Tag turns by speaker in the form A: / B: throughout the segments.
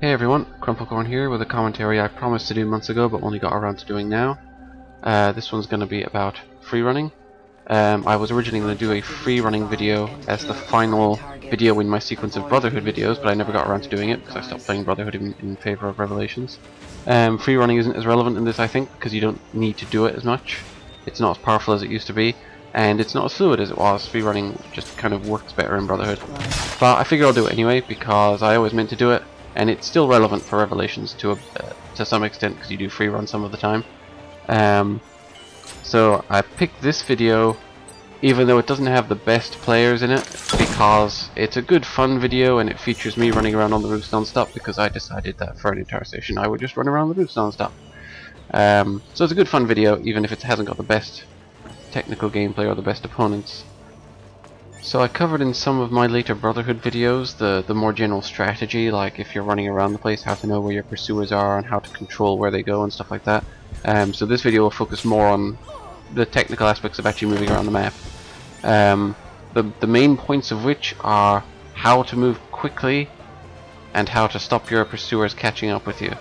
A: Hey everyone, Crumplecorn here with a commentary I promised to do months ago but only got around to doing now. This one's going to be about free running. I was originally going to do a free running video as the final video in my sequence of Brotherhood videos, but I never got around to doing it because I stopped playing Brotherhood in favor of Revelations. Free running isn't as relevant in this, I think, because you don't need to do it as much. It's not as powerful as it used to be, and it's not as fluid as it was. Free running just kind of works better in Brotherhood. But I figure I'll do it anyway because I always meant to do it. And it's still relevant for Revelations to some extent because you do free run some of the time. So I picked this video even though it doesn't have the best players in it because it's a good fun video and it features me running around on the roofs non-stop because I decided that for an entire session I would just run around the roofs non-stop. So it's a good fun video even if it hasn't got the best technical gameplay or the best opponents. So I covered in some of my later Brotherhood videos the more general strategy, like if you're running around the place, how to know where your pursuers are and how to control where they go and stuff like that. So this video will focus more on the technical aspects of actually moving around the map. The main points of which are how to move quickly and how to stop your pursuers catching up with you.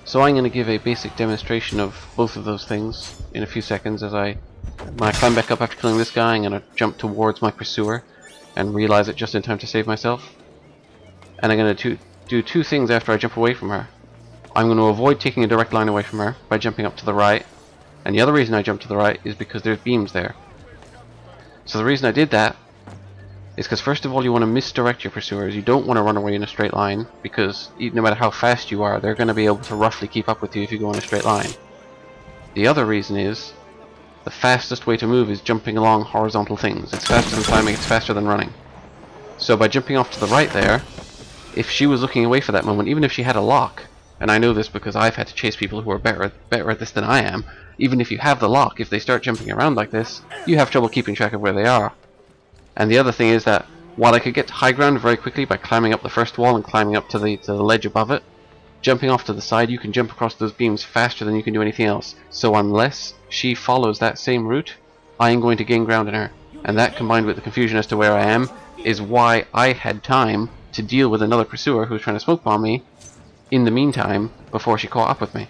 A: So I'm going to give a basic demonstration of both of those things in a few seconds as when I climb back up after killing this guy. I'm going to jump towards my pursuer and realize it just in time to save myself. And I'm going to do two things after I jump away from her. I'm going to avoid taking a direct line away from her by jumping up to the right. And the other reason I jump to the right is because there's beams there. So the reason I did that is because first of all you want to misdirect your pursuers. You don't want to run away in a straight line because no matter how fast you are, they're going to be able to roughly keep up with you if you go in a straight line. The other reason is the fastest way to move is jumping along horizontal things. It's faster than climbing, it's faster than running. So by jumping off to the right there, if she was looking away for that moment, even if she had a lock, and I know this because I've had to chase people who are better at this than I am, even if you have the lock, if they start jumping around like this, you have trouble keeping track of where they are. And the other thing is that while I could get to high ground very quickly by climbing up the first wall and climbing up to the ledge above it, jumping off to the side, you can jump across those beams faster than you can do anything else. So unless she follows that same route, I am going to gain ground in her. And that, combined with the confusion as to where I am, is why I had time to deal with another pursuer who was trying to smoke bomb me in the meantime before she caught up with me.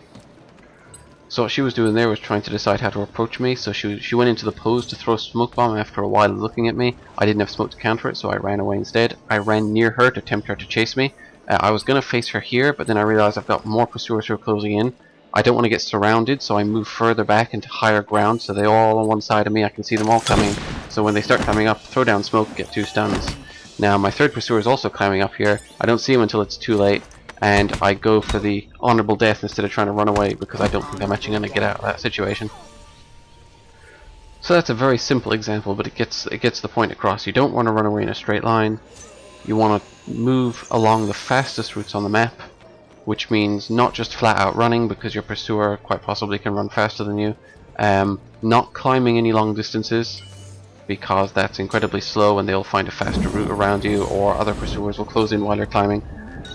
A: So what she was doing there was trying to decide how to approach me, so she went into the pose to throw smoke bomb after a while looking at me. I didn't have smoke to counter it, so I ran away instead. I ran near her to tempt her to chase me. I was going to face her here, but then I realized I've got more pursuers who are closing in. I don't want to get surrounded, so I move further back into higher ground, so they're all on one side of me. I can see them all coming, so when they start climbing up, throw down smoke, get 2 stuns. Now my third pursuer is also climbing up here. I don't see him until it's too late, and I go for the honorable death instead of trying to run away, because I don't think I'm actually going to get out of that situation. So that's a very simple example, but it gets the point across. You don't want to run away in a straight line. You want to move along the fastest routes on the map, which means not just flat out running because your pursuer quite possibly can run faster than you, not climbing any long distances because that's incredibly slow and they'll find a faster route around you, or other pursuers will close in while you're climbing.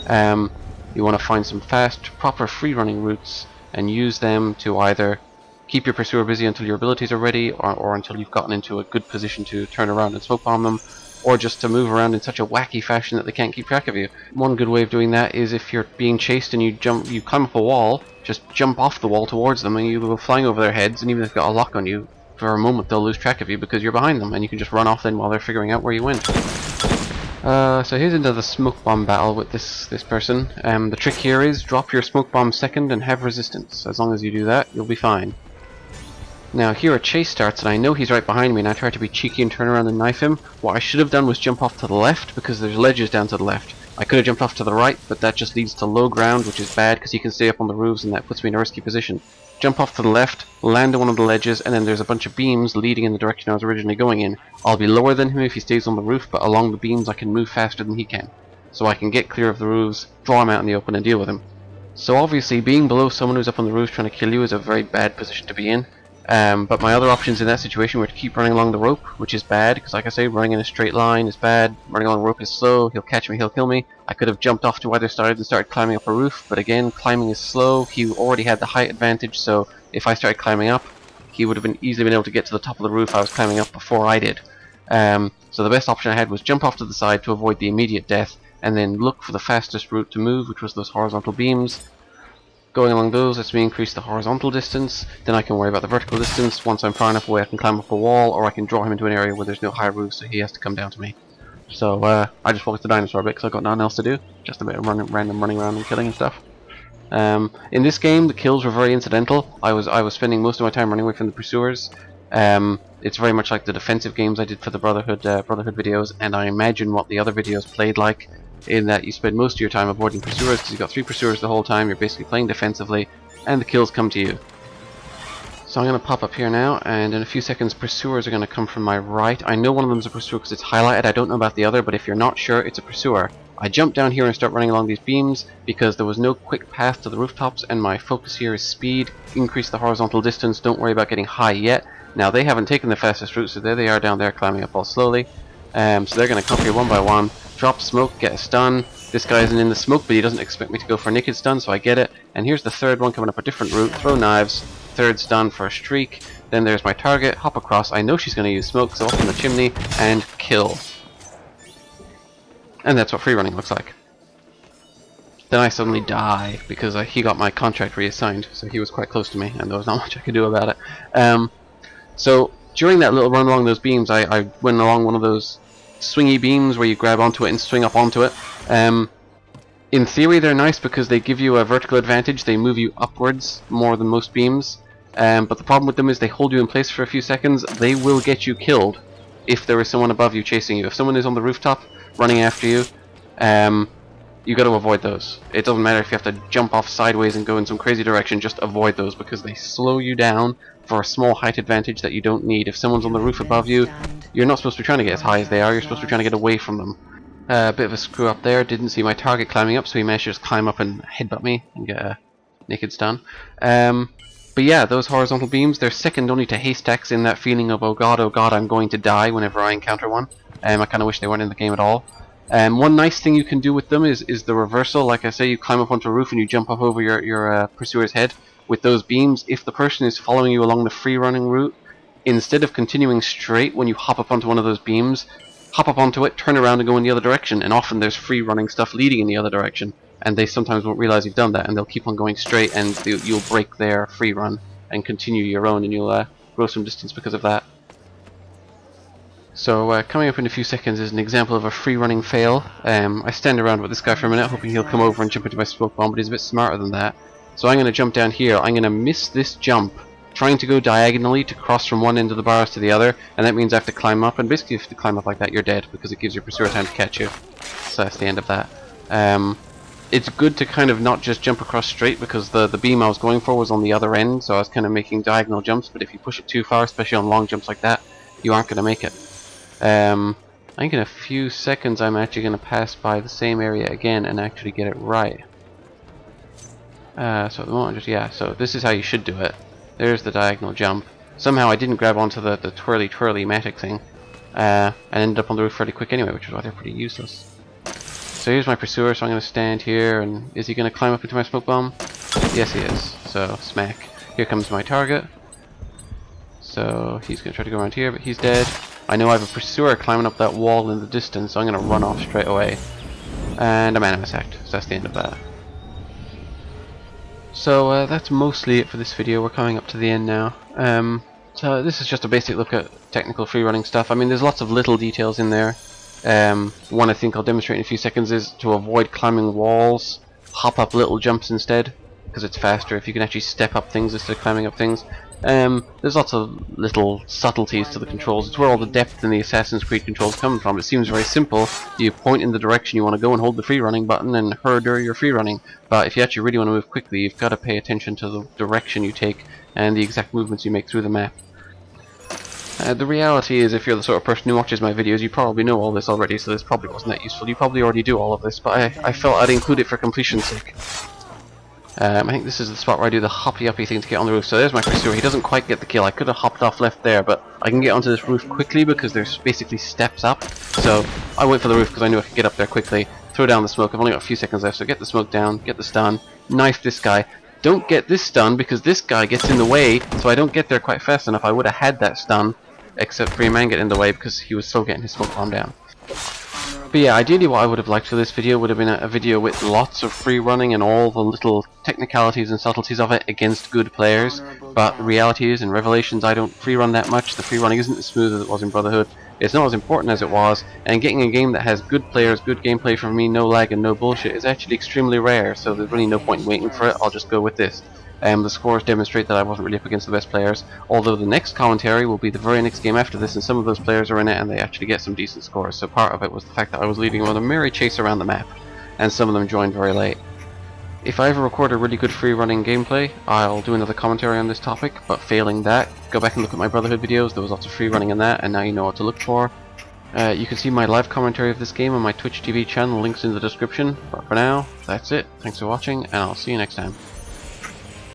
A: You want to find some fast, proper free running routes and use them to either keep your pursuer busy until your abilities are ready, or until you've gotten into a good position to turn around and smoke bomb them, or just to move around in such a wacky fashion that they can't keep track of you. One good way of doing that is if you're being chased and you climb up a wall, just jump off the wall towards them and you go flying over their heads, and even if they've got a lock on you, for a moment they'll lose track of you because you're behind them, and you can just run off then while they're figuring out where you went. So here's into the smoke bomb battle with this person. The trick here is drop your smoke bomb second and have resistance. As long as you do that, you'll be fine. Now here a chase starts and I know he's right behind me, and I try to be cheeky and turn around and knife him. What I should have done was jump off to the left because there's ledges down to the left. I could have jumped off to the right, but that just leads to low ground, which is bad because he can stay up on the roofs and that puts me in a risky position. Jump off to the left, land on one of the ledges, and then there's a bunch of beams leading in the direction I was originally going in. I'll be lower than him if he stays on the roof, but along the beams I can move faster than he can. So I can get clear of the roofs, draw him out in the open and deal with him. So obviously being below someone who's up on the roof trying to kill you is a very bad position to be in. But my other options in that situation were to keep running along the rope, which is bad, because like I say, running in a straight line is bad, running along the rope is slow, he'll catch me, he'll kill me. I could have jumped off to either side and started climbing up a roof, but again, climbing is slow, he already had the height advantage, so if I started climbing up, he would have easily been able to get to the top of the roof I was climbing up before I did. So the best option I had was jump off to the side to avoid the immediate death, and then look for the fastest route to move, which was those horizontal beams. Going along those lets me increase the horizontal distance, then I can worry about the vertical distance. Once I'm far enough away I can climb up a wall, or I can draw him into an area where there's no high roof, so he has to come down to me. So I just walked the dinosaur a bit because I've got nothing else to do, just a bit of random running around and killing and stuff. In this game the kills were very incidental. I was spending most of my time running away from the pursuers. It's very much like the defensive games I did for the Brotherhood videos, and I imagine what the other videos played like, in that you spend most of your time avoiding pursuers because you've got 3 pursuers the whole time, you're basically playing defensively, and the kills come to you. So I'm going to pop up here now, and in a few seconds pursuers are going to come from my right. I know one of them is a pursuer because it's highlighted, I don't know about the other, but if you're not sure, it's a pursuer. I jump down here and start running along these beams because there was no quick path to the rooftops, and my focus here is speed, increase the horizontal distance, don't worry about getting high yet. Now they haven't taken the fastest route, so there they are down there climbing up all slowly. So they're going to come here one by one, drop smoke, get a stun. This guy isn't in the smoke, but he doesn't expect me to go for a naked stun, so I get it. And here's the third one coming up a different route, throw knives, third stun for a streak. Then there's my target, hop across, I know she's going to use smoke, so up in the chimney, and kill. And that's what free running looks like. Then I suddenly die, because he got my contract reassigned, so he was quite close to me, and there was not much I could do about it. So during that little run along those beams, I went along one of those swingy beams where you grab onto it and swing up onto it. In theory they're nice because they give you a vertical advantage, they move you upwards more than most beams, but the problem with them is they hold you in place for a few seconds. They will get you killed if there is someone above you chasing you. If someone is on the rooftop running after you, you got to avoid those. It doesn't matter if you have to jump off sideways and go in some crazy direction, just avoid those because they slow you down for a small height advantage that you don't need. If someone's on the roof above you, you're not supposed to be trying to get as high as they are, you're supposed to be trying to get away from them. A bit of a screw up there, didn't see my target climbing up, so he managed to just climb up and headbutt me and get a naked stun. But yeah, those horizontal beams, they're second only to haystacks in that feeling of oh god, I'm going to die whenever I encounter one. I kind of wish they weren't in the game at all. One nice thing you can do with them is the reversal. Like I say, you climb up onto a roof and you jump up over your pursuer's head. With those beams, if the person is following you along the free running route, instead of continuing straight when you hop up onto one of those beams, hop up onto it, turn around and go in the other direction, and often there's free running stuff leading in the other direction, and they sometimes won't realize you've done that, and they'll keep on going straight, and you'll break their free run and continue your own, and you'll grow some distance because of that. So coming up in a few seconds is an example of a free running fail. I stand around with this guy for a minute hoping he'll come over and jump into my smoke bomb, but he's a bit smarter than that. So I'm going to jump down here. I'm going to miss this jump, trying to go diagonally to cross from one end of the bars to the other, and that means I have to climb up, and basically if you climb up like that you're dead, because it gives your pursuer time to catch you. So that's the end of that. It's good to kind of not just jump across straight, because the beam I was going for was on the other end, so I was kind of making diagonal jumps, but if you push it too far, especially on long jumps like that, you aren't going to make it. I think in a few seconds I'm actually going to pass by the same area again and actually get it right. So at the moment, so this is how you should do it. There's the diagonal jump. Somehow I didn't grab onto the twirly matic thing, and ended up on the roof fairly quick anyway, which is why they're pretty useless. So here's my pursuer, so I'm going to stand here, and is he going to climb up into my smoke bomb? Yes he is, so smack. Here comes my target. So he's going to try to go around here, but he's dead. I know I have a pursuer climbing up that wall in the distance, so I'm going to run off straight away. And I'm animus hacked, so that's the end of that. So that's mostly it for this video. We're coming up to the end now. So this is just a basic look at technical free running stuff. I mean, there's lots of little details in there. One I think I'll demonstrate in a few seconds is to avoid climbing walls, hop up little jumps instead, because it's faster if you can actually step up things instead of climbing up things. There's lots of little subtleties to the controls. It's where all the depth in the Assassin's Creed controls come from. It seems very simple. You point in the direction you want to go and hold the free running button and herder your free running. But if you actually really want to move quickly, you've got to pay attention to the direction you take and the exact movements you make through the map. The reality is, if you're the sort of person who watches my videos, you probably know all this already, so this probably wasn't that useful. You probably already do all of this, but I felt I'd include it for completion's sake. I think this is the spot where I do the hoppy-uppy thing to get on the roof. So there's my pursuer. He doesn't quite get the kill. I could have hopped off left there, but I can get onto this roof quickly because there's basically steps up. So I went for the roof because I knew I could get up there quickly. Throw down the smoke. I've only got a few seconds left, so get the smoke down, get the stun, knife this guy. Don't get this stun because this guy gets in the way, so I don't get there quite fast enough. I would have had that stun, except for your man get in the way because he was still getting his smoke bomb down. But yeah, ideally what I would have liked for this video would have been a video with lots of free running and all the little technicalities and subtleties of it against good players. But the reality is, in Revelations, I don't free run that much. The free running isn't as smooth as it was in Brotherhood. It's not as important as it was, and getting a game that has good players, good gameplay from me, no lag and no bullshit is actually extremely rare, so there's really no point in waiting for it. I'll just go with this. The scores demonstrate that I wasn't really up against the best players, although the next commentary will be the very next game after this, and some of those players are in it and they actually get some decent scores. So part of it was the fact that I was leading them on a merry chase around the map, and some of them joined very late. If I ever record a really good free running gameplay, I'll do another commentary on this topic, but failing that, go back and look at my Brotherhood videos. There was lots of free running in that, and now you know what to look for. You can see my live commentary of this game on my Twitch TV channel, links in the description. But for now, that's it. Thanks for watching, and I'll see you next time.